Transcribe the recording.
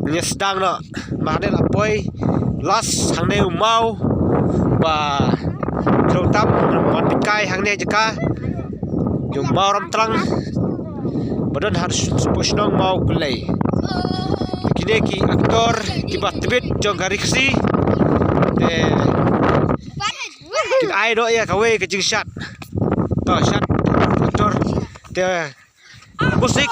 Nya sedang nak mana lah boy las hang ne mau và trong tâm món pikai hang ne jeka jum mau ram trang badan harus posnong mau kulai kini ki aktor ki batbit jong gariksi ki ai do ya kawe ke jing shot to shot aktor te musik